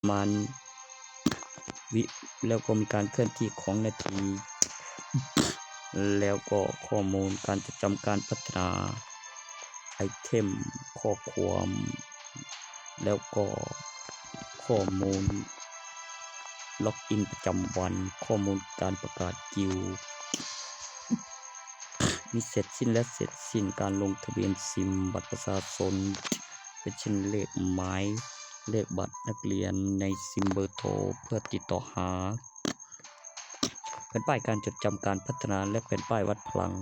มาณวิแล้วก็มีการเคลื่อนที่ของนาทีแล้วก็ข้อมูลการจดจำการพัฒนาไอเทมข้อความแล้วก็ข้อมูลล็อกอินประจำวันข้อมูลการประกาศกิลด์มีเสร็จสิ้นและเสร็จสิ้นการลงทะเบียนซิมบัตรประชาชนเป็นเช่นเลขหมายเลขบัตรนักเรียนในซิมเบอร์โทรเพื่อติดต่อหาแผ่นป้ายการจดจำการพัฒนาและแผ่นป้ายวัดพลัง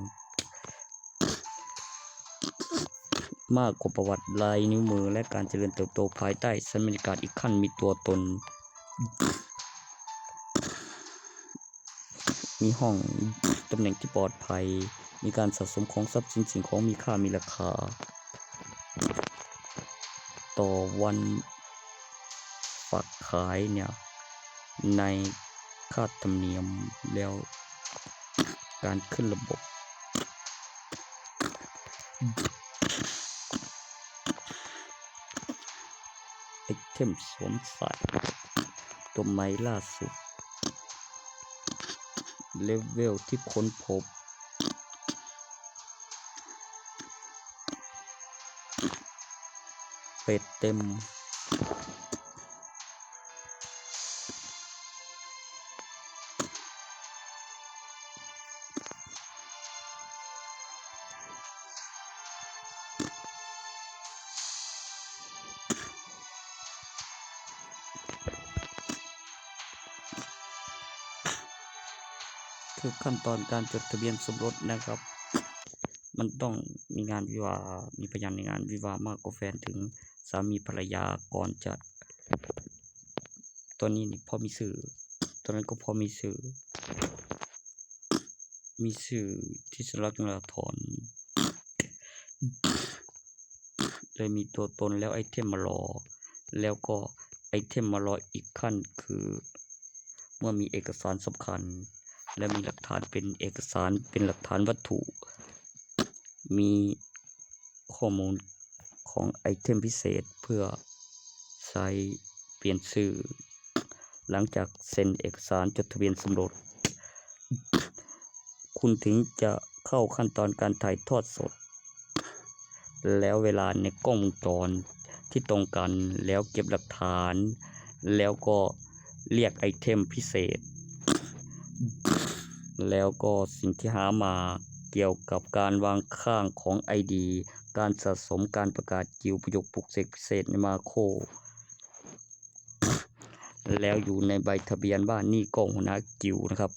มากกว่าประวัติลายนิ้วมือและการเจริญเติบโตภายใต้ชั้นบรรยากาศอีกขั้นมีตัวตนมีห้องตำแหน่งที่ปลอดภัยมีการสะสมของทรัพย์สินสิ่งของมีค่ามีราคาต่อวันฝากขายเนี่ยในค่าธรรมเนียมแล้วการขึ้นระบบไอเทมสวมใส่ตัวใหม่ล่าสุดเลเวลที่ค้นพบเป็ดเต็มคือขั้นตอนการจดทะเบียนสมรสนะครับมันต้องมีงานวิวาห์มีพยานในงานวิวาห์มากกว่าแฟนถึงสามีภรรยาก่อนจะตัวนี้นี่พอมีสื่อตัวนั้นก็พอมีสื่อที่สลักนาถอนเลยมีตัวตนแล้วไอเทมมารอแล้วก็ไอเทมมารออีกขั้นคือเมื่อมีเอกสารสำคัญและมีหลักฐานเป็นเอกสารเป็นหลักฐานวัตถุมีข้อมูลของไอเทมพิเศษเพื่อใช้เปลี่ยนชื่อหลังจากเซ็นเอกสารจดทะเบียนสมรสคุณถึงจะเข้าขั้นตอนการถ่ายทอดสดแล้วเวลาในกล้องวงจรที่ตรงกันแล้วเก็บหลักฐานแล้วก็เรียกไอเทมพิเศษแล้วก็สิ่งที่หามาเกี่ยวกับการวางข้างของ ID การสะสมการประกาศกิลด์ประโยคปลุกเสกพิเศษในมาโคแล้วอยู่ในใบทะเบียนบ้านนี่ก็หัวหน้ากิลด์นะครับ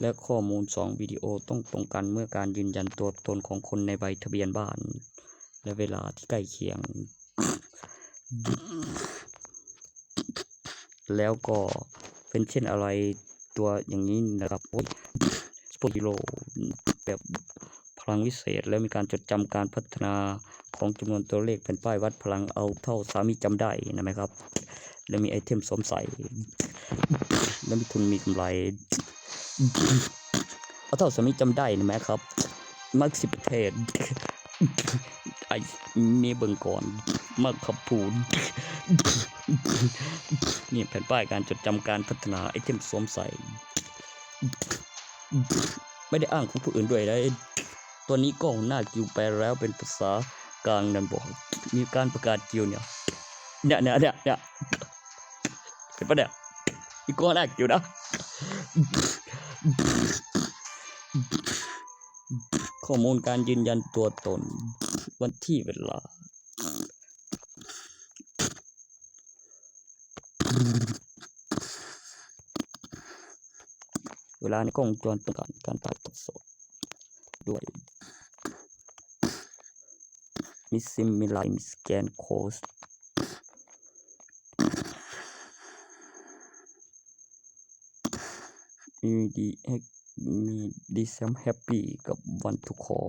และข้อมูล2วิดีโอต้องตรงกันเมื่อการยืนยันตัวตนของคนในใบทะเบียนบ้านและเวลาที่ใกล้เคียงแล้วก็เป็นเช่นอะไรตัวอย่างนี้นะครับสปอร์ตฮีโร่แบบพลังวิเศษแล้วมีการจดจำการพัฒนาของจำนวนตัวเลขเป็นป้ายวัดพลังเอาเท่าสามีจำได้นะไหมครับแล้วมีไอเทมสวมใส่แล้วมีทุนมีกำไรเอาเท่าสามีจำได้นะไหมครับมักสิประเทศไอมีเบิ่งก่อนมักขับผูนนี่แผ่นป้ายการจดจำการพัฒนาไอเทมสวมใส่ไม่ได้อ้างของผู้อื่นด้วยนะตัวนี้ก็น่ากิวไปแล้วเป็นภาษากลางนั่นบอกมีการประกาศกิวเนี่ยเห็นปะเนี่ยอีกก็น่ากิวนะข้อมูลการยืนยันตัวตนวันที่เวลาเวลาในกล้องวงจรต้องการถ่ายทอดสดด้วยมีซิมมีไลน์มีสแกนโค้ดมีดีแซมแฮปปี้กับวันทุกคอ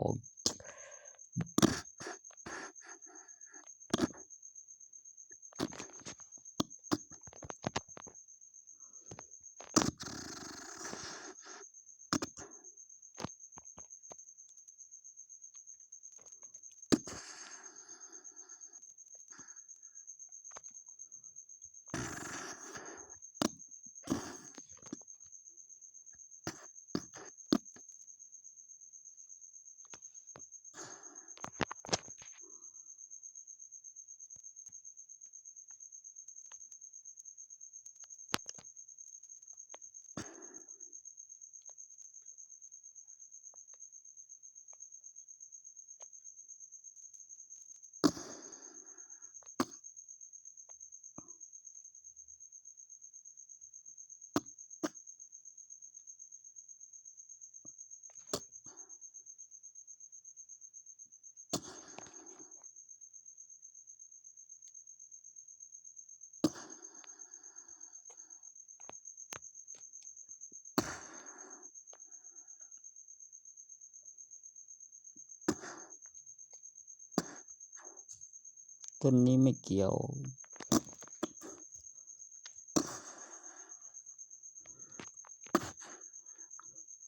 ต้นนี้ไม่เกี่ยว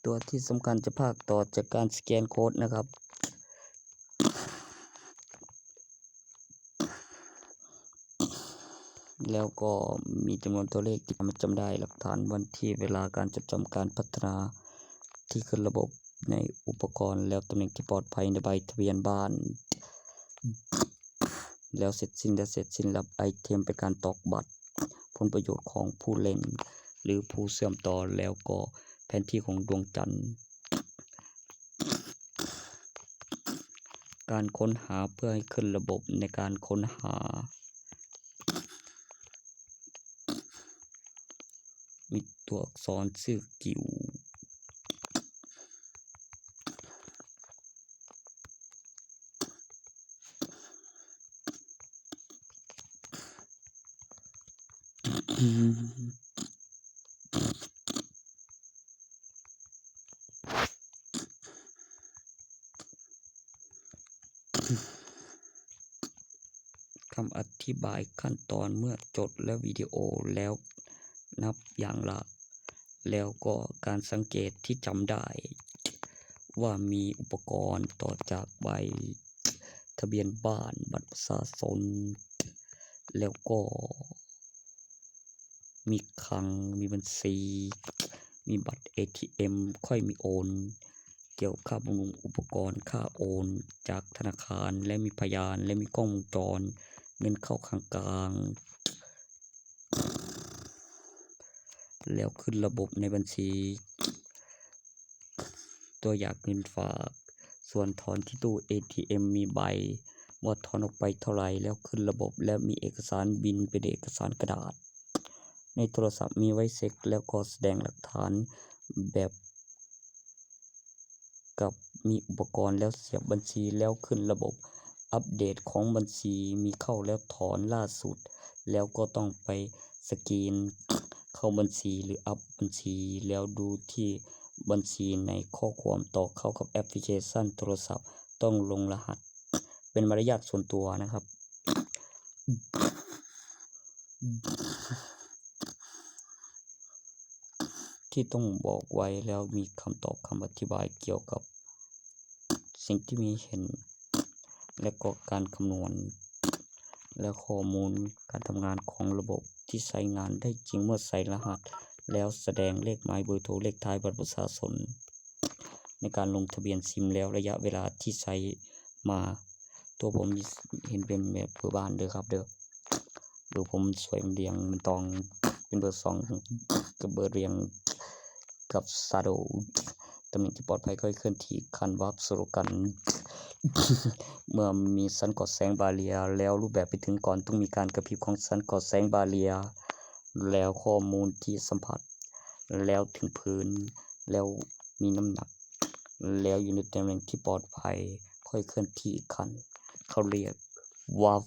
ตัวที่สำคัญจะภาคต่อจากการสแกนโค้ดนะครับแล้วก็มีจำนวนตัวเลขที่มันจำได้หลักฐานวันที่เวลาการจดจำการพัฒนาที่ขึ้นระบบในอุปกรณ์แล้วตำแหน่งที่ปลอดภัยในใบทะเบียนบ้านแล้วเสร็จสิ้นรับไอเทมเป็นการตอกบัตรผลประโยชน์ของผู้เล่นหรือผู้เชื่อมต่อแล้วก็แผนที่ของดวงจันทร์การค้นหาเพื่อให้ขึ้นระบบในการค้นหามีตัวอักษรชื่อกิวคำอธิบายขั้นตอนเมื่อจดและวิดีโอแล้วนับอย่างละแล้วก็การสังเกตที่จำได้ว่ามีอุปกรณ์ต่อจากใบทะเบียนบ้านบัตรประชาชนแล้วก็มีคลังมีบัญชีมีบัตร ATM ค่อยมีโอนเกี่ยวค่าบำรุงอุปกรณ์ค่าโอนจากธนาคารและมีพยานและมีกล้องวงจรเงินเข้าข้างกลางแล้วขึ้นระบบในบัญชีตัวอย่างเงินฝากส่วนถอนที่ตู้ ATM มีใบว่าถอนออกไปเท่าไหร่แล้วขึ้นระบบและมีเอกสารบินเป็นเอกสารกระดาษในโทรศัพท์มีไว้เช็คแล้วก็แสดงหลักฐานแบบกับมีอุปกรณ์แล้วเสียบบัญชีแล้วขึ้นระบบอัปเดตของบัญชีมีเข้าแล้วถอนล่าสุดแล้วก็ต้องไปสกรีนเข้าบัญชีหรืออัพบัญชีแล้วดูที่บัญชีในข้อความต่อเข้ากับแอปพลิเคชันโทรศัพท์ต้องลงรหัสเป็นมารยาทส่วนตัวนะครับที่ต้องบอกไว้แล้วมีคำตอบคำอธิบายเกี่ยวกับสิ่งที่มีเห็นและก็การคำนวณและข้อมูลการทำงานของระบบที่ใช้งานได้จริงเมื่อใส่รหัสแล้วแสดงเลขหมายเบอร์โทรเลขท้ายบัตรประชาชนในการลงทะเบียนซิมแล้วระยะเวลาที่ใช้มาตัวผมเห็นเป็นแบบเบอร์บ้านเด้อครับเด้อเบอร์ผมสวยเรียงมันตองเป็นเบอร์2กับเบอร์เรียงกับซาโดตำแหน่งที่ปลอดภัยค่อยเคลื่อนที่คันวับสโลกันเมื่อมีสัญกดแสงบาเรียแล้วรูปแบบไปถึงก่อนต้องมีการกระพริบของสัญกดแสงบาเรียแล้วข้อมูลที่สัมผัสแล้วถึงพื้นแล้วมีน้ำหนักแล้วอยู่ในตำแหน่งที่ปลอดภัยค่อยเคลื่อนที่คันเขาเรียกวับ